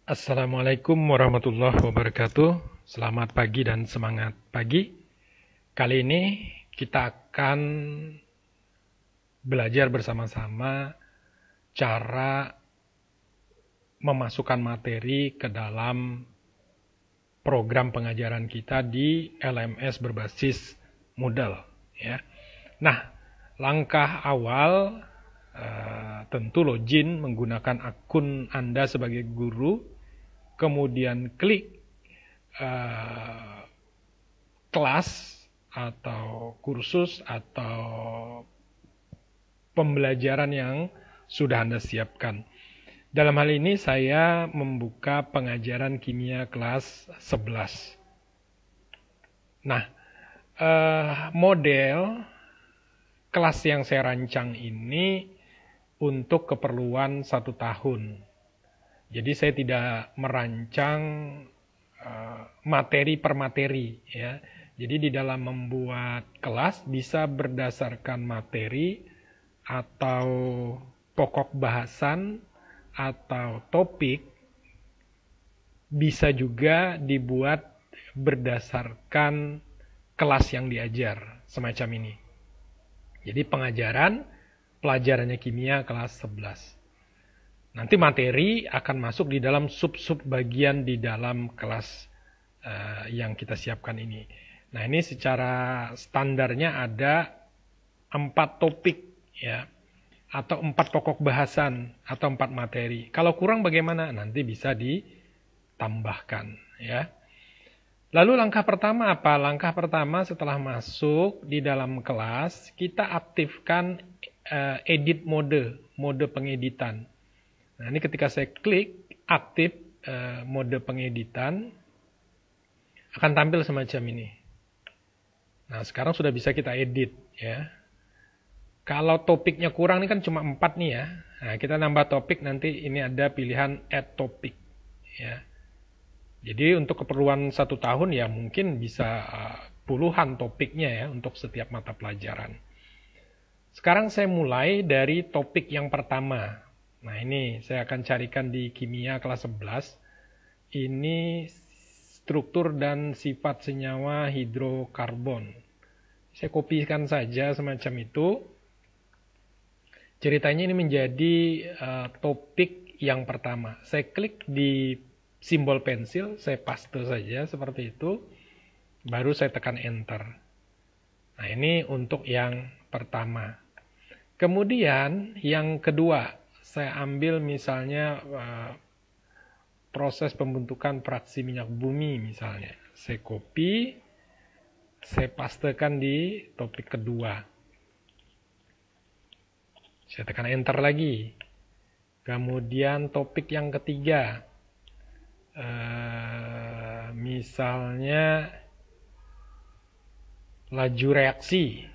Assalamualaikum warahmatullahi wabarakatuh. Selamat pagi dan semangat pagi. Kali ini kita akan belajar bersama-sama cara memasukkan materi ke dalam program pengajaran kita di LMS berbasis Moodle. Ya. Nah, langkah awal tentu login menggunakan akun Anda sebagai guru, kemudian klik kelas atau kursus atau pembelajaran yang sudah Anda siapkan. Dalam hal ini saya membuka pengajaran kimia kelas 11. Nah, model kelas yang saya rancang ini untuk keperluan 1 tahun. Jadi saya tidak merancang materi per materi, ya. Jadi di dalam membuat kelas bisa berdasarkan materi atau pokok bahasan atau topik, bisa juga dibuat berdasarkan kelas yang diajar, semacam ini. Jadi pelajarannya kimia kelas 11. Nanti materi akan masuk di dalam sub-sub bagian di dalam kelas yang kita siapkan ini. Nah, ini secara standarnya ada 4 topik, ya, atau 4 pokok bahasan atau 4 materi. Kalau kurang bagaimana? Nanti bisa ditambahkan, ya. Lalu langkah pertama apa? Langkah pertama setelah masuk di dalam kelas, kita aktifkan edit mode pengeditan. Nah, ini ketika saya klik aktif mode pengeditan, akan tampil semacam ini. Nah, sekarang sudah bisa kita edit, ya. Kalau topiknya kurang, ini kan cuma 4 nih ya. Nah, kita nambah topik, nanti ini ada pilihan add topic, ya. Jadi untuk keperluan 1 tahun ya mungkin bisa puluhan topiknya ya untuk setiap mata pelajaran. Sekarang saya mulai dari topik yang pertama. Nah, ini saya akan carikan di kimia kelas 11. Ini struktur dan sifat senyawa hidrokarbon. Saya kopikan saja semacam itu. Ceritanya ini menjadi topik yang pertama. Saya klik di simbol pensil, saya paste saja seperti itu. Baru saya tekan enter. Nah, ini untuk yang pertama. Kemudian yang kedua, saya ambil misalnya proses pembentukan fraksi minyak bumi misalnya. Saya copy, saya pastekan di topik kedua. Saya tekan enter lagi. Kemudian topik yang ketiga. Misalnya laju reaksi.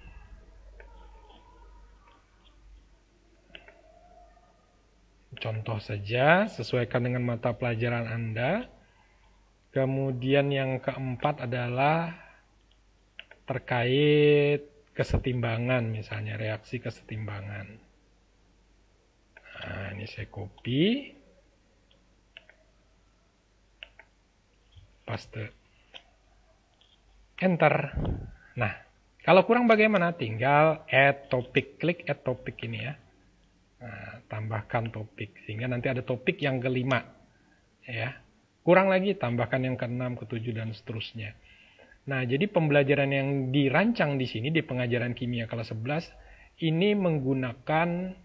Contoh saja, sesuaikan dengan mata pelajaran Anda. Kemudian yang keempat adalah terkait kesetimbangan, misalnya reaksi kesetimbangan. Nah, ini saya copy, paste, enter. Nah, kalau kurang bagaimana? Tinggal add topic, klik add topic ini ya. Nah, tambahkan topik, sehingga nanti ada topik yang kelima, ya. Kurang lagi, tambahkan yang keenam, ketujuh, dan seterusnya. Nah, jadi pembelajaran yang dirancang di sini di pengajaran kimia kelas 11 ini menggunakan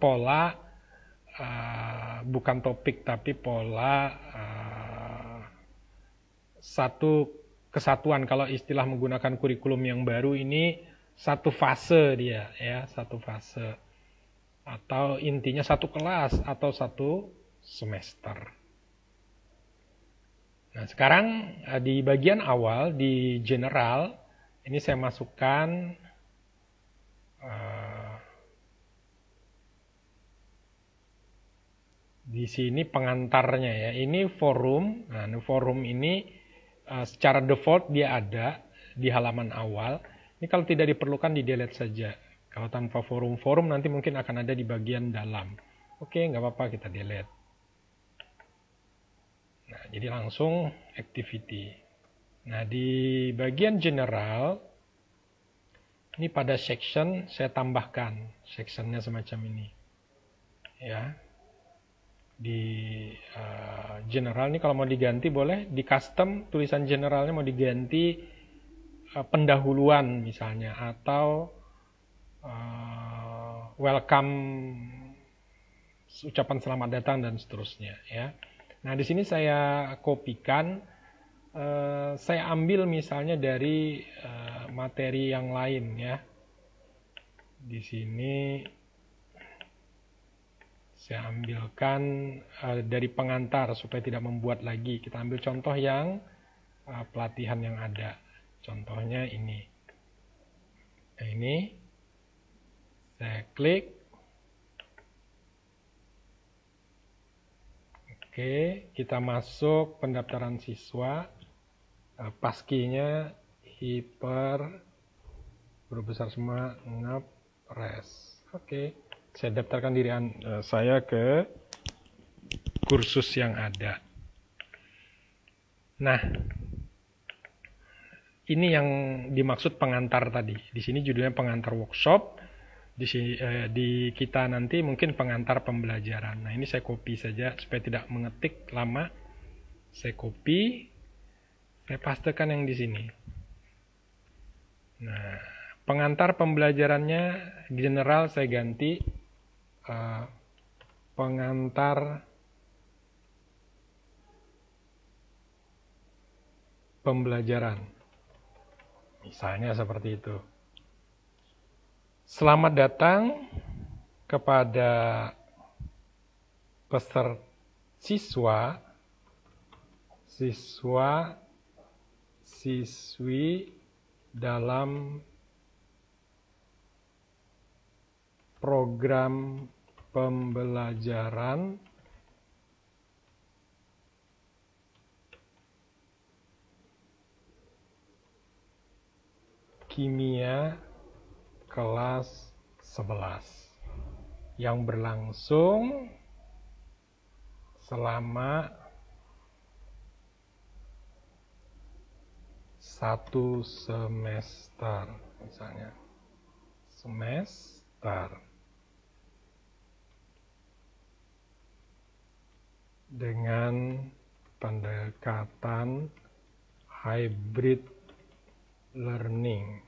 pola bukan topik tapi pola satu kesatuan. Kalau istilah menggunakan kurikulum yang baru ini satu fase dia, ya, satu fase. Atau intinya satu kelas atau satu semester. Nah, sekarang di bagian awal di general ini saya masukkan di sini pengantarnya ya. Ini forum. Nah, forum ini secara default dia ada di halaman awal. Ini kalau tidak diperlukan di delete saja. Kalau tanpa forum nanti mungkin akan ada di bagian dalam. Oke, nggak apa-apa, kita delete. Nah, jadi langsung activity. Nah, di bagian general, ini pada section saya tambahkan sectionnya semacam ini. Ya, di general ini kalau mau diganti boleh di custom, tulisan generalnya mau diganti pendahuluan misalnya, atau welcome, ucapan selamat datang dan seterusnya ya. Nah, di sini saya kopikan, saya ambil misalnya dari materi yang lain ya. Di sini saya ambilkan dari pengantar supaya tidak membuat lagi. Kita ambil contoh yang pelatihan yang ada. Contohnya ini. Nah, ini saya klik. Oke, kita masuk pendaftaran siswa. Paskinya hiper huruf besar semua ngepres. Oke, saya daftarkan diri saya ke kursus yang ada. Nah, ini yang dimaksud pengantar tadi. Di sini judulnya pengantar workshop. Di kita nanti mungkin pengantar pembelajaran. Nah, ini saya copy saja supaya tidak mengetik lama. Saya copy, saya pastekan yang di sini. Nah, pengantar pembelajarannya general saya ganti pengantar pembelajaran. Misalnya seperti itu. Selamat datang kepada peserta siswi dalam program pembelajaran kimia kelas 11 yang berlangsung selama 1 semester, misalnya semester, dengan pendekatan hybrid learning.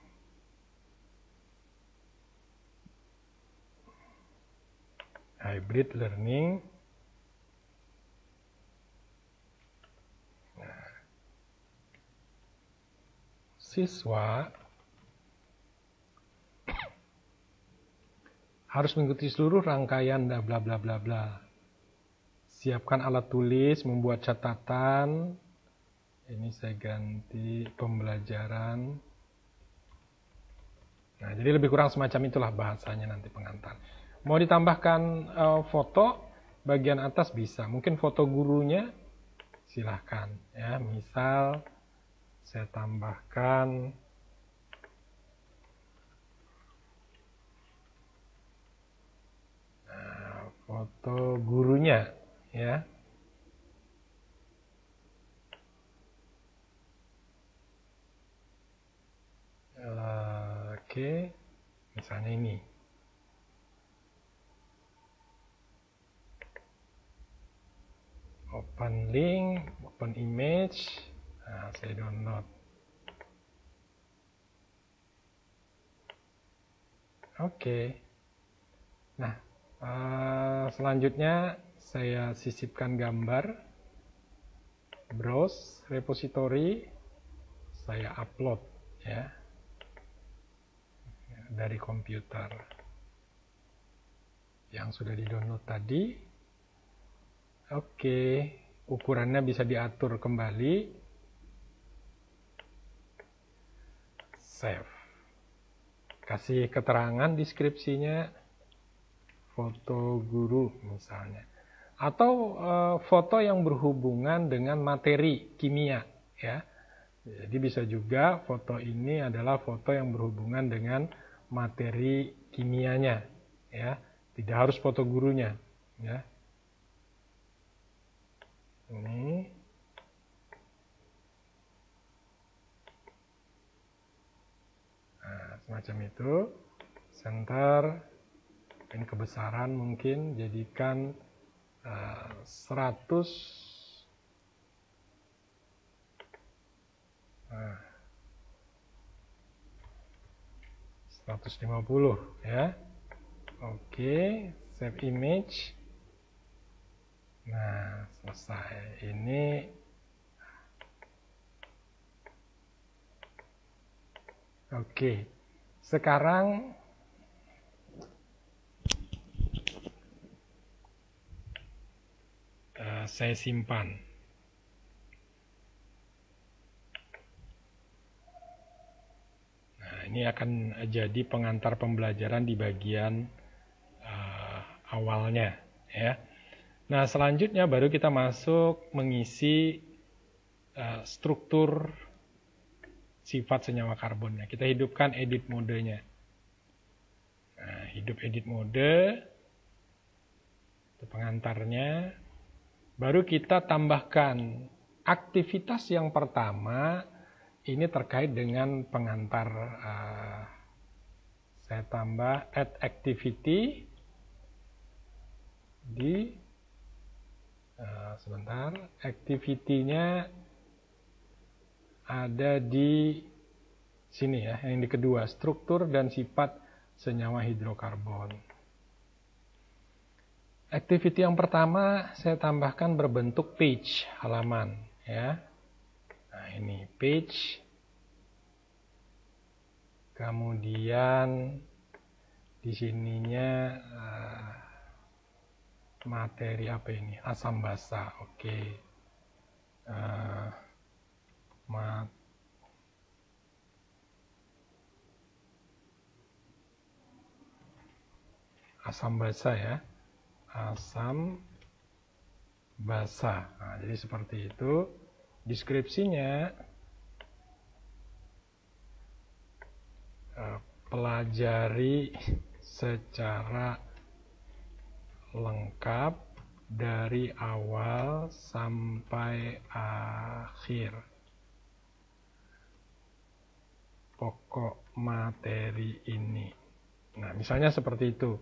Hybrid learning. Nah, siswa harus mengikuti seluruh rangkaian bla bla bla bla bla. Siapkan alat tulis, membuat catatan. Ini saya ganti pembelajaran. Nah, jadi lebih kurang semacam itulah bahasanya nanti pengantar. Mau ditambahkan foto bagian atas bisa. Mungkin foto gurunya silahkan ya. Misal saya tambahkan foto gurunya ya. Oke, misalnya ini. Open link, open image. Nah, saya download. Oke. Nah, selanjutnya saya sisipkan gambar. Browse repository. Saya upload ya. Dari komputer. Yang sudah di-download tadi. Oke, ukurannya bisa diatur kembali. Save. Kasih keterangan deskripsinya, foto guru misalnya. Atau foto yang berhubungan dengan materi kimia ya. Jadi bisa juga foto ini adalah foto yang berhubungan dengan materi kimianya ya. Tidak harus foto gurunya. ya. Ini semacam itu. Center, ini kebesaran mungkin jadikan 100. 150 ya. Oke, save image. Nah, selesai. Ini oke. Sekarang saya simpan. Nah, ini akan jadi pengantar pembelajaran di bagian awalnya ya. Nah, selanjutnya baru kita masuk mengisi struktur sifat senyawa karbonnya. Kita hidupkan edit modenya. Nah, hidup edit mode. Itu pengantarnya. Baru kita tambahkan aktivitas yang pertama. Ini terkait dengan pengantar. Saya tambah add activity. Di sebentar, activity-nya ada di sini ya, yang di kedua, struktur dan sifat senyawa hidrokarbon. Activity yang pertama saya tambahkan berbentuk page, halaman ya. Nah, ini page. Kemudian di sininya materi apa ini? Asam basa. Oke. Asam basa ya. Asam basa. Nah, jadi seperti itu. Deskripsinya pelajari secara lengkap dari awal sampai akhir. Pokok materi ini. Nah, misalnya seperti itu.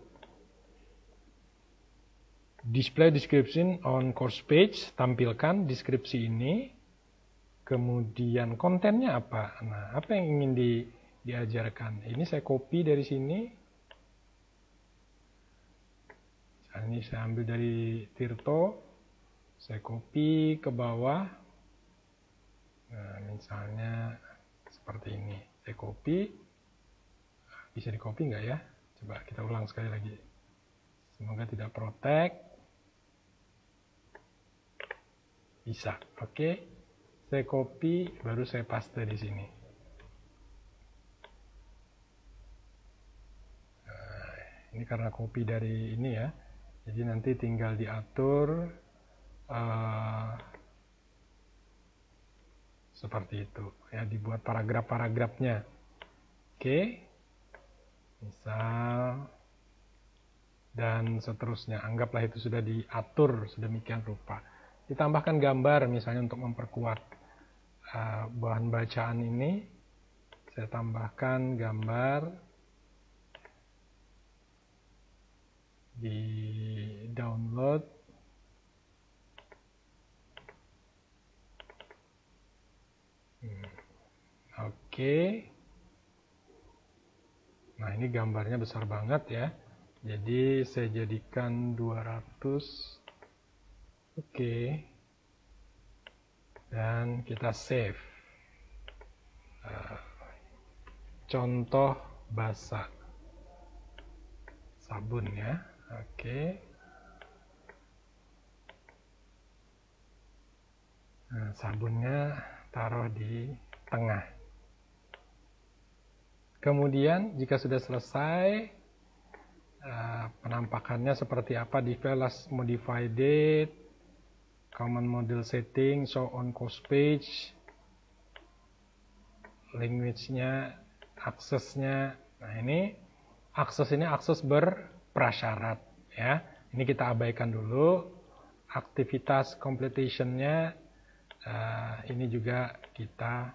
Display description on course page, tampilkan deskripsi ini. Kemudian kontennya apa? Nah, apa yang ingin diajarkan? Ini saya copy dari sini. Ini saya ambil dari Tirto. Saya copy ke bawah. Nah, misalnya seperti ini. Saya copy. Bisa di copy nggak ya? Coba kita ulang sekali lagi. Semoga tidak protect. Bisa, oke. Saya copy, baru saya paste di sini. Nah, ini karena copy dari ini ya. Jadi nanti tinggal diatur seperti itu. Ya, dibuat paragraf-paragrafnya. Oke. Misal dan seterusnya. Anggaplah itu sudah diatur sedemikian rupa. Ditambahkan gambar misalnya untuk memperkuat bahan bacaan ini. Saya tambahkan gambar di download. Oke. Nah, ini gambarnya besar banget ya. Jadi saya jadikan 200. Oke. Dan kita save. Contoh basa. Sabun ya. Oke. Nah, sabunnya taruh di tengah. Kemudian jika sudah selesai, penampakannya seperti apa? Default as modified, common model setting, show on course page, language-nya, aksesnya. Nah, ini akses berprasyarat ya. Ini kita abaikan dulu. Aktivitas completion-nya ini juga kita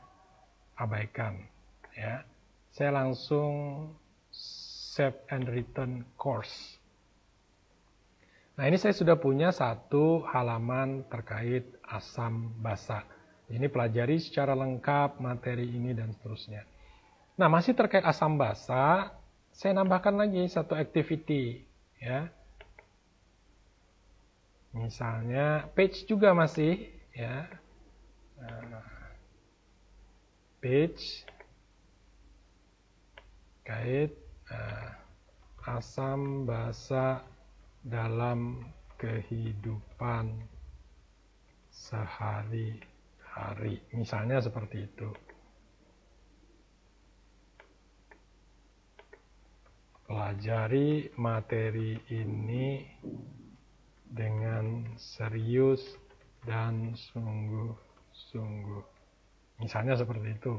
abaikan. Ya. Saya langsung save and return course. Nah, ini saya sudah punya satu halaman terkait asam basa. Ini pelajari secara lengkap materi ini dan seterusnya. Nah, masih terkait asam basa, saya nambahkan lagi satu activity, ya. Misalnya page juga masih, ya. Page kait asam basa dalam kehidupan sehari-hari. Misalnya seperti itu. Pelajari materi ini dengan serius dan sungguh-sungguh. Misalnya seperti itu.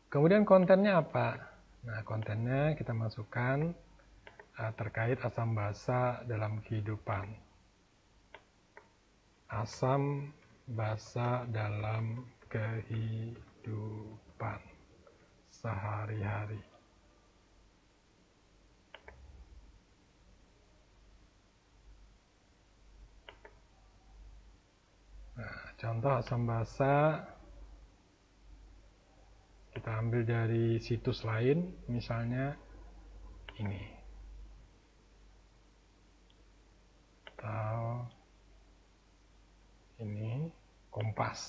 Kemudian kontennya apa? Nah, kontennya kita masukkan terkait asam basa dalam kehidupan. Asam basa dalam kehidupan sehari-hari. Nah, contoh asam basa kita ambil dari situs lain, misalnya ini. Atau ini Kompas.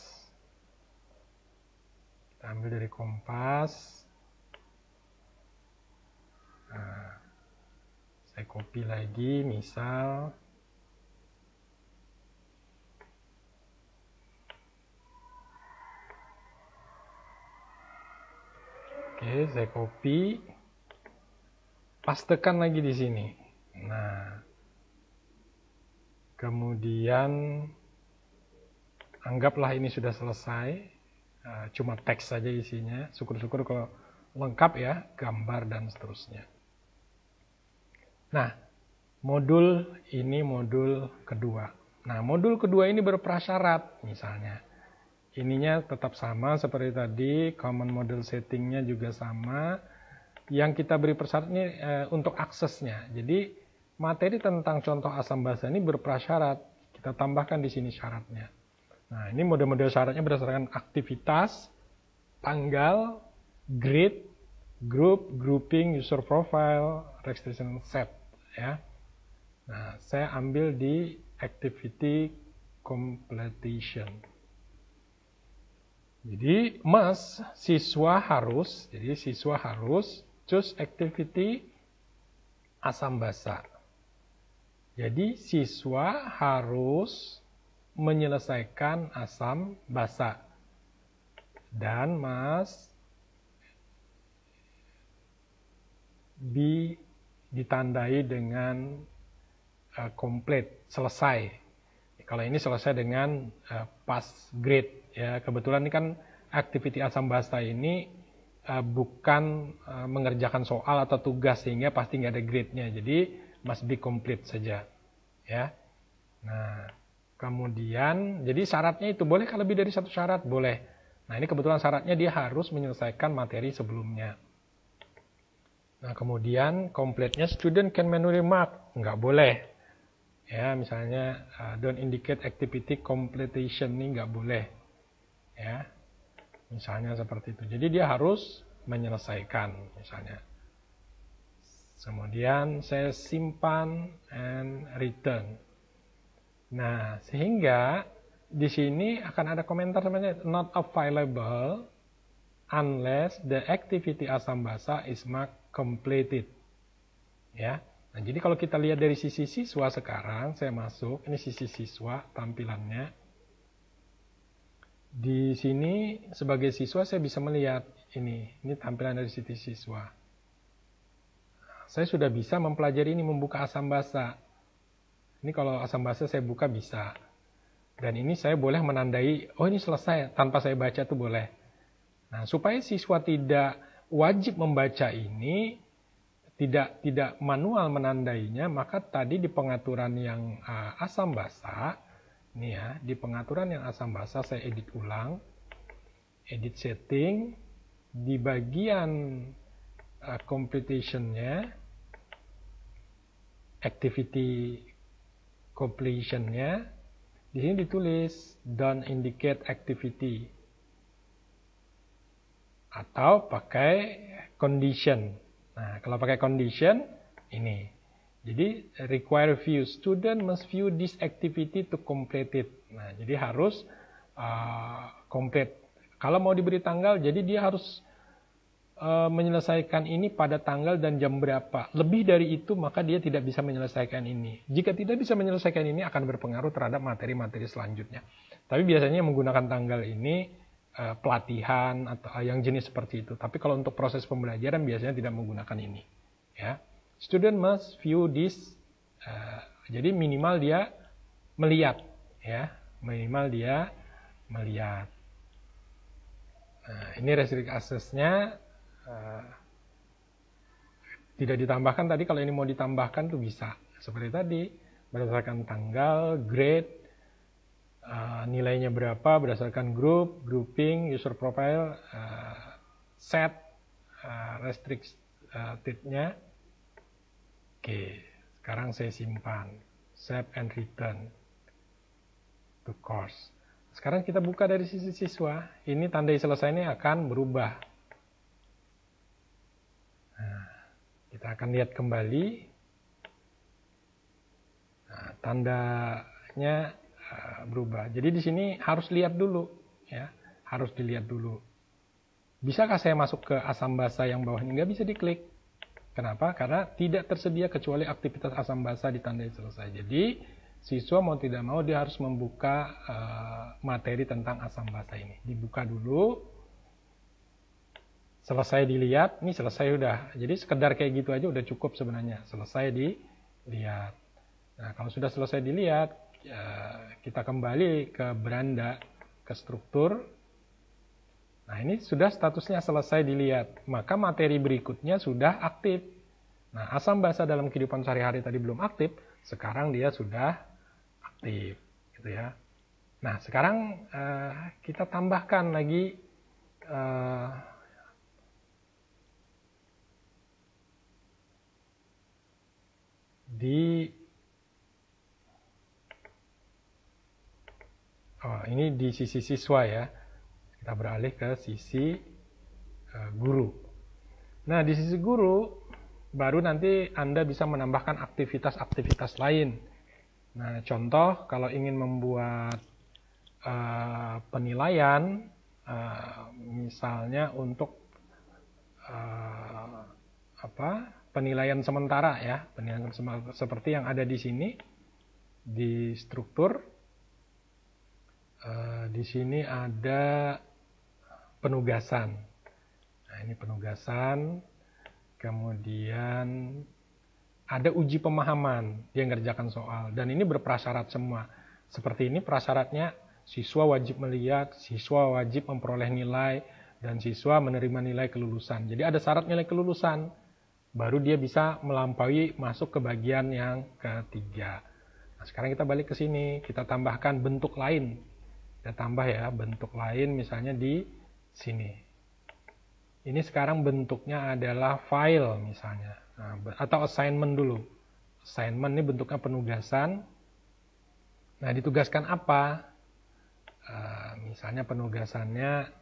Kita ambil dari Kompas. Nah, saya copy lagi, misal oke, saya copy, pastekan lagi di sini. Nah, kemudian anggaplah ini sudah selesai, cuma teks saja isinya. Syukur-syukur kalau lengkap ya, gambar dan seterusnya. Nah, modul ini modul kedua. Nah, modul kedua ini berprasyarat, misalnya. Ininya tetap sama seperti tadi, common model settingnya juga sama. Yang kita beri persyarat ini untuk aksesnya. Jadi materi tentang contoh asam basa ini berprasyarat. Kita tambahkan di sini syaratnya. Nah, ini model-model syaratnya berdasarkan aktivitas, tanggal, grade, group, grouping, user profile, restriction set. Ya. Nah, saya ambil di activity completion. Jadi siswa harus choose activity asam basa. Jadi siswa harus menyelesaikan asam basa. Dan ditandai dengan komplit, selesai. Kalau ini selesai dengan pass grade. Ya, kebetulan ini kan activity asam basa ini bukan mengerjakan soal atau tugas, sehingga pasti nggak ada grade-nya. Jadi must be complete saja. Ya. Nah, kemudian jadi syaratnya itu boleh kalau lebih dari satu syarat, boleh. Nah, ini kebetulan syaratnya dia harus menyelesaikan materi sebelumnya. Nah, kemudian completeness student can manually mark, nggak boleh. Ya, misalnya don't indicate activity completion ini nggak boleh. Ya, misalnya seperti itu. Jadi dia harus menyelesaikan, misalnya. Kemudian saya simpan and return. Nah, sehingga di sini akan ada komentar namanya not available unless the activity asam basa is marked completed. Ya. Nah, jadi kalau kita lihat dari sisi siswa sekarang, saya masuk, ini sisi siswa tampilannya. Di sini sebagai siswa saya bisa melihat ini tampilan dari sisi siswa. Saya sudah bisa mempelajari ini, membuka asam basa. Ini kalau asam basa saya buka bisa. Dan ini saya boleh menandai, oh ini selesai, tanpa saya baca tuh boleh. Nah, supaya siswa tidak wajib membaca ini, tidak manual menandainya, maka tadi di pengaturan yang asam basa, ini ya, di pengaturan yang asam basa saya edit ulang, edit setting, di bagian completion-nya, activity completion-nya, di sini ditulis don't indicate activity atau pakai condition. Nah, kalau pakai condition ini. Jadi require view, student must view this activity to complete it. Nah, jadi harus complete. Kalau mau diberi tanggal, jadi dia harus menyelesaikan ini pada tanggal dan jam berapa. Lebih dari itu, maka dia tidak bisa menyelesaikan ini. Jika tidak bisa menyelesaikan ini, akan berpengaruh terhadap materi-materi selanjutnya. Tapi biasanya menggunakan tanggal ini pelatihan atau yang jenis seperti itu. Tapi kalau untuk proses pembelajaran biasanya tidak menggunakan ini. Ya, student must view this. Jadi minimal dia melihat, ya, minimal dia melihat. Nah, ini restrict access-nya. Tidak ditambahkan tadi, kalau ini mau ditambahkan tuh bisa seperti tadi, berdasarkan tanggal, grade, nilainya berapa, berdasarkan grup, grouping, user profile, set, restricted-nya. Oke, sekarang saya simpan, save and return to course. Sekarang kita buka dari sisi siswa, ini tandai selesai ini akan berubah. Nah, kita akan lihat kembali. Nah, tandanya berubah. Jadi di sini harus lihat dulu, ya, harus dilihat dulu. Bisakah saya masuk ke asam basa yang bawah ini? Nggak bisa diklik. Kenapa? Karena tidak tersedia kecuali aktivitas asam basa ditandai selesai. Jadi siswa mau tidak mau dia harus membuka materi tentang asam basa ini. Dibuka dulu. Selesai dilihat, ini selesai udah. Jadi sekedar kayak gitu aja udah cukup sebenarnya. Selesai dilihat. Nah, kalau sudah selesai dilihat, kita kembali ke beranda, ke struktur. Nah, ini sudah statusnya selesai dilihat. Maka materi berikutnya sudah aktif. Nah, asam basa dalam kehidupan sehari-hari tadi belum aktif, sekarang dia sudah aktif. Gitu ya. Nah, sekarang kita tambahkan lagi ini di sisi siswa ya. Kita beralih ke sisi guru. Nah, di sisi guru baru nanti Anda bisa menambahkan aktivitas-aktivitas lain. Nah, contoh kalau ingin membuat penilaian, misalnya untuk penilaian sementara ya, penilaian seperti yang ada di sini di struktur. Di sini ada penugasan. Nah, ini penugasan. Kemudian ada uji pemahaman, dia ngerjakan soal. Dan ini berprasyarat semua. Seperti ini prasyaratnya, siswa wajib melihat, siswa wajib memperoleh nilai, dan siswa menerima nilai kelulusan. Jadi ada syarat nilai kelulusan. Baru dia bisa melampaui masuk ke bagian yang ketiga. Nah, sekarang kita balik ke sini, kita tambahkan bentuk lain. Kita tambah ya, bentuk lain misalnya di sini. Ini sekarang bentuknya adalah file misalnya. Nah, atau assignment dulu. Assignment ini bentuknya penugasan. Nah, ditugaskan apa? Misalnya penugasannya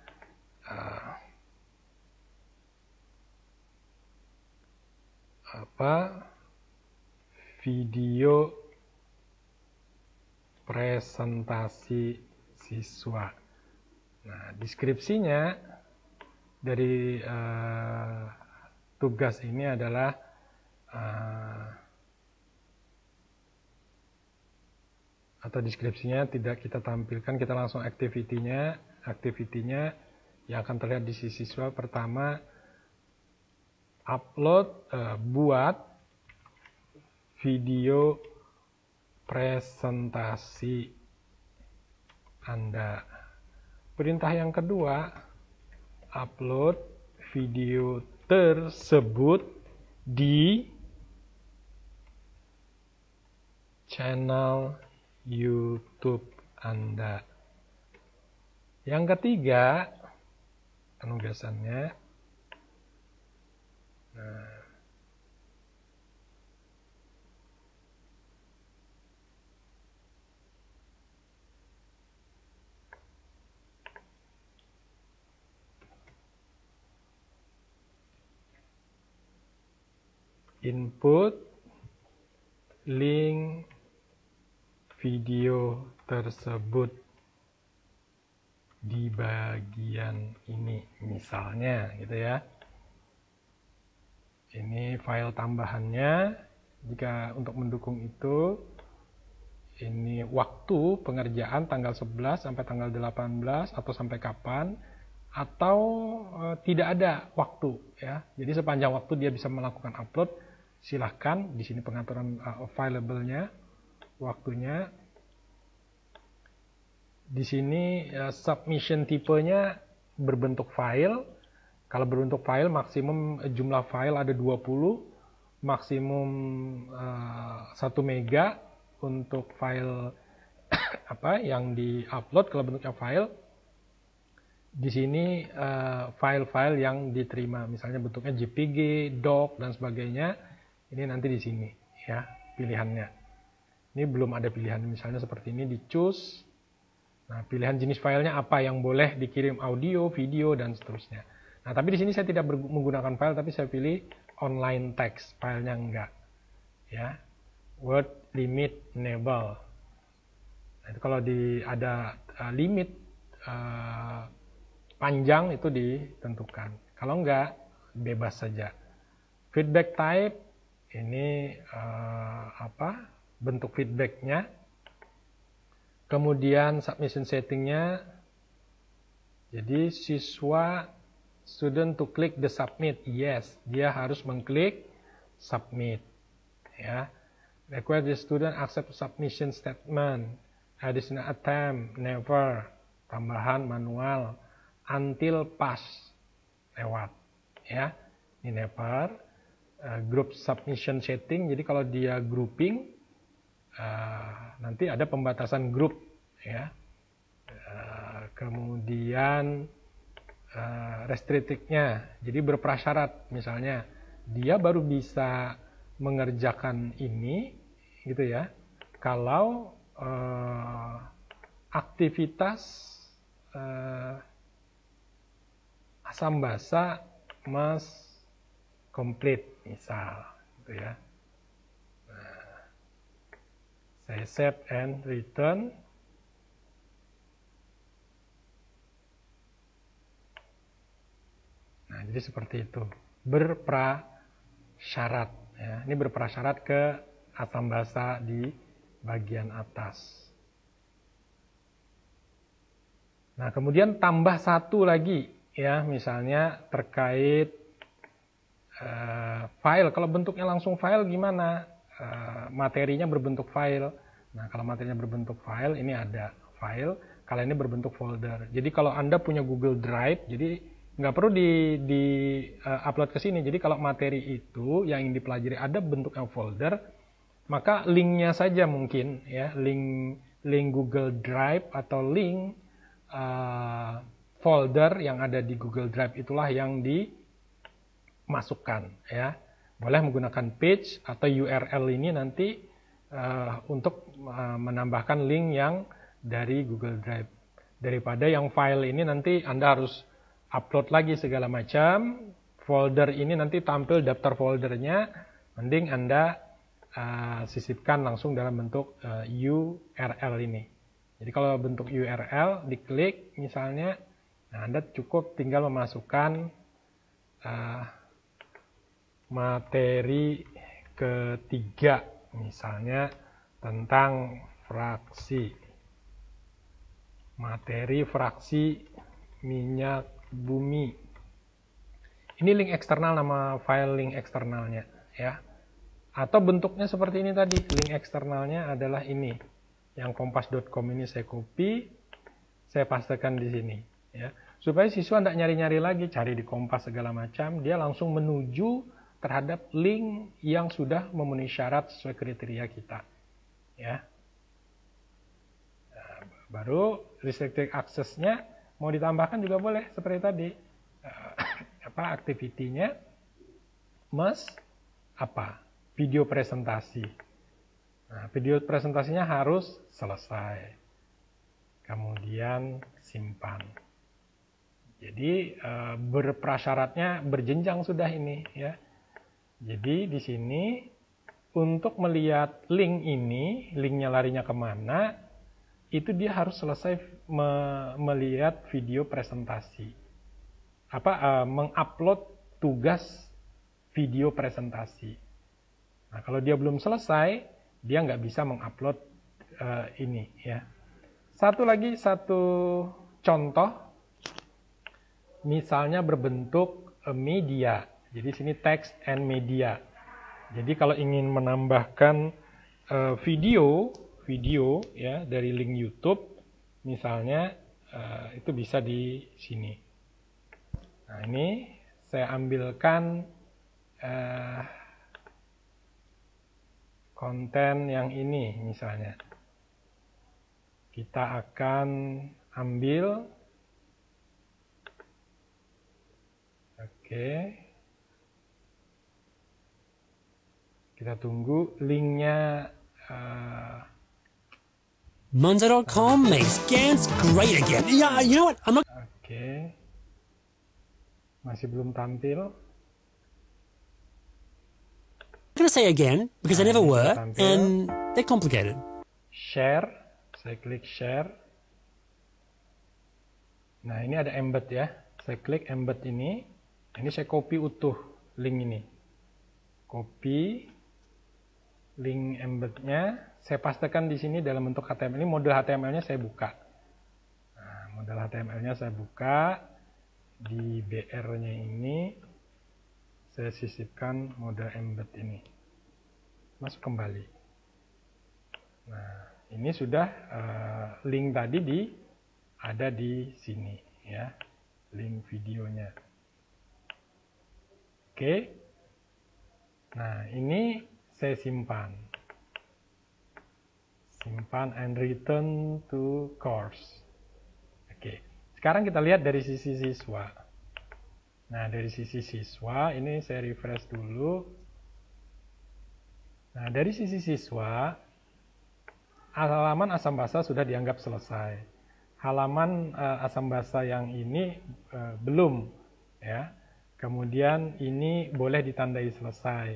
video presentasi siswa. Nah, deskripsinya dari tugas ini adalah atau deskripsinya tidak kita tampilkan, kita langsung activity-nya yang akan terlihat di sisi siswa. Pertama, buat video presentasi Anda. Perintah yang kedua, upload video tersebut di channel YouTube Anda. Yang ketiga, penugasannya. Nah, input link video tersebut di bagian ini, misalnya gitu ya. Ini file tambahannya. Jika untuk mendukung itu, ini waktu pengerjaan tanggal 11 sampai tanggal 18 atau sampai kapan, atau tidak ada waktu ya. Jadi sepanjang waktu dia bisa melakukan upload, silahkan. Di sini pengaturan available-nya, waktunya. Di sini submission tipenya berbentuk file. Kalau berbentuk file, maksimum jumlah file ada 20, maksimum 1 mega untuk file apa yang di-upload kalau bentuknya file. Di sini file-file yang diterima, misalnya bentuknya JPG, doc dan sebagainya. Ini nanti di sini ya pilihannya. Ini belum ada pilihan, misalnya seperti ini di choose. Nah, pilihan jenis filenya apa yang boleh dikirim, audio, video dan seterusnya. Nah, tapi di sini saya tidak menggunakan file, tapi saya pilih online text, filenya enggak. Ya, word limit enable. Nah, itu kalau ada limit panjang itu ditentukan. Kalau enggak, bebas saja. Feedback type ini bentuk feedbacknya. Kemudian submission settingnya. Jadi siswa student to click the submit. Yes, dia harus mengklik submit. Ya. Require the student accept submission statement. Additional attempt, never. Tambahan manual. Until pass, lewat. Ya, ini never. Group submission setting. Jadi kalau dia grouping, nanti ada pembatasan grup. Ya. Kemudian restricted-nya. Jadi berprasyarat. Misalnya, dia baru bisa mengerjakan ini, gitu ya, kalau aktivitas asam basa must complete, misal, gitu ya. Nah, saya save and return. Nah, jadi seperti itu. Berprasyarat. Ya. Ini berprasyarat ke asam basa di bagian atas. Nah, kemudian tambah satu lagi. Ya, misalnya terkait file. Kalau bentuknya langsung file gimana? Materinya berbentuk file. Nah, kalau materinya berbentuk file, ini ada file. Kalau ini berbentuk folder. Jadi kalau Anda punya Google Drive, jadi nggak perlu di upload ke sini. Jadi kalau materi itu yang dipelajari ada bentuknya folder, maka linknya saja mungkin ya, link Google Drive atau link folder yang ada di Google Drive itulah yang dimasukkan ya. Boleh menggunakan page atau URL ini nanti untuk menambahkan link yang dari Google Drive. Daripada yang file ini nanti Anda harus upload lagi segala macam. Folder ini nanti tampil daftar foldernya, mending Anda sisipkan langsung dalam bentuk URL ini. Jadi kalau bentuk URL diklik misalnya, nah Anda cukup tinggal memasukkan materi ketiga, misalnya tentang fraksi. Materi fraksi minyak bumi. Ini link eksternal, nama file link eksternalnya ya. Atau bentuknya seperti ini tadi, link eksternalnya adalah ini. Yang kompas.com ini saya copy, saya pastekan di sini ya. Supaya siswa tidak nyari-nyari lagi, cari di Kompas segala macam, dia langsung menuju terhadap link yang sudah memenuhi syarat sesuai kriteria kita. Ya. Nah, baru restricted access-nya mau ditambahkan juga boleh seperti tadi. Activity-nya must video presentasi. Nah, video presentasinya harus selesai. Kemudian simpan. Jadi berprasyaratnya berjenjang sudah ini ya. Jadi di sini untuk melihat link ini, linknya larinya kemana, itu dia harus selesai melihat video presentasi. Mengupload tugas video presentasi. Nah, kalau dia belum selesai, dia nggak bisa mengupload ini ya. Satu contoh, misalnya berbentuk media. Jadi sini text and media. Jadi kalau ingin menambahkan video ya dari link YouTube, misalnya itu bisa di sini. Nah, ini saya ambilkan konten yang ini misalnya. Kita akan ambil, oke. Kita tunggu linknya. Monzo.com makes GANs great again. Yeah, you know what? I'm not. Oke. Masih belum tampil. I'm gonna say again because they never were, and they're complicated. Share, saya klik share. Nah, ini ada embed ya. Saya klik embed ini. Ini saya copy utuh link ini. Copy link embednya, saya pastekan di sini dalam bentuk HTML. Ini model HTML-nya saya buka. Nah, model HTML-nya saya buka. Di BR-nya ini saya sisipkan model embed ini. Masuk kembali. Nah, ini sudah link tadi ada di sini ya. Link videonya. Oke. Nah, ini saya simpan and return to course. Oke. Sekarang kita lihat dari sisi siswa. Nah, dari sisi siswa, ini saya refresh dulu. Nah, dari sisi siswa, halaman asam basa sudah dianggap selesai. Halaman asam basa yang ini belum, ya. Kemudian ini boleh ditandai selesai.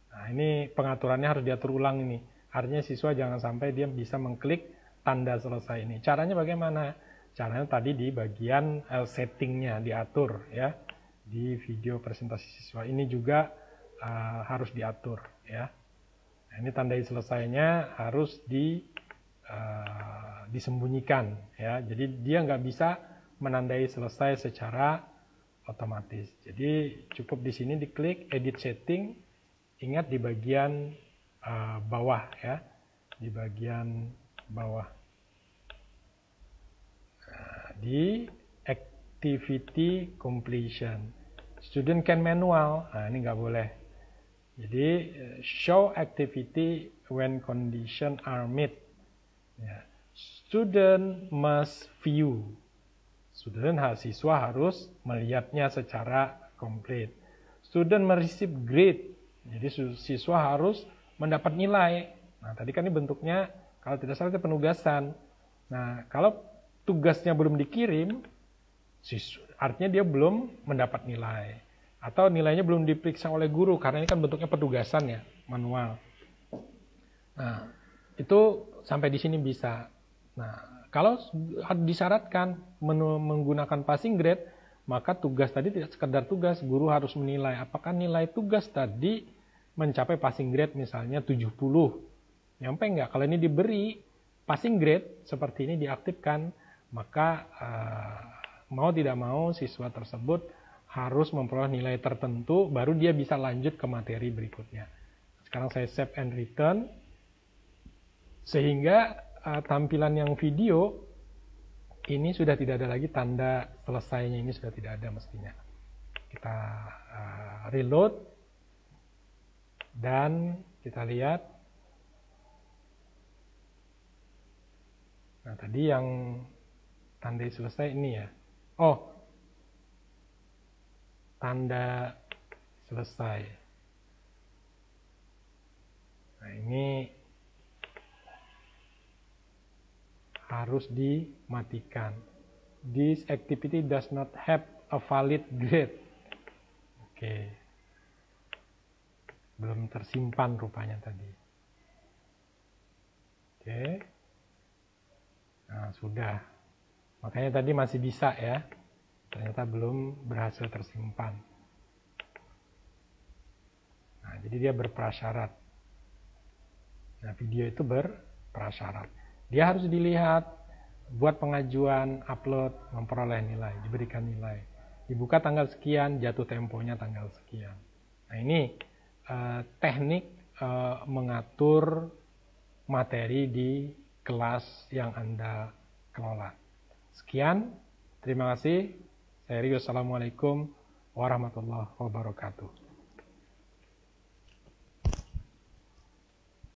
Nah, ini pengaturannya harus diatur ulang ini. Artinya siswa jangan sampai dia bisa mengklik tanda selesai ini. Caranya bagaimana? Caranya tadi di bagian settingnya diatur ya. Di video presentasi siswa ini juga harus diatur ya. Nah, ini tandai selesainya harus disembunyikan ya. Jadi dia nggak bisa menandai selesai secara otomatis. Jadi cukup di sini diklik edit setting. Ingat di bagian bawah ya, di bagian bawah. Nah, di activity completion, student can manual. Nah, ini nggak boleh. Jadi show activity when condition are met. Ya. Student must view. Siswa harus melihatnya secara komplit. Student receive grade. Jadi siswa harus mendapat nilai. Nah, tadi kan ini bentuknya kalau tidak salah itu penugasan. Nah, kalau tugasnya belum dikirim, artinya dia belum mendapat nilai. Atau nilainya belum diperiksa oleh guru, karena ini kan bentuknya penugasan ya, manual. Nah, itu sampai di sini bisa. Nah, kalau disyaratkan menggunakan passing grade, maka tugas tadi tidak sekedar tugas, guru harus menilai apakah nilai tugas tadi mencapai passing grade misalnya 70. Nyampe enggak? Kalau ini diberi passing grade seperti ini diaktifkan, maka mau tidak mau siswa tersebut harus memperoleh nilai tertentu baru dia bisa lanjut ke materi berikutnya. Sekarang saya save and return. Sehingga tampilan yang video ini sudah tidak ada lagi tanda selesainya, ini sudah tidak ada mestinya. Kita reload. Dan kita lihat. Nah, tadi yang tandai selesai ini ya. Oh, tanda selesai. Nah, ini harus dimatikan. This activity does not have a valid grade. Oke. Belum tersimpan rupanya tadi. Oke. Nah, sudah. Makanya tadi masih bisa ya. Ternyata belum berhasil tersimpan. Nah, jadi dia berprasyarat. Nah, video itu berprasyarat. Dia harus dilihat, buat pengajuan, upload, memperoleh nilai, diberikan nilai. Dibuka tanggal sekian, jatuh temponya tanggal sekian. Nah, ini teknik mengatur materi di kelas yang Anda kelola. Sekian, terima kasih. Saya Rio, assalamualaikum warahmatullahi wabarakatuh.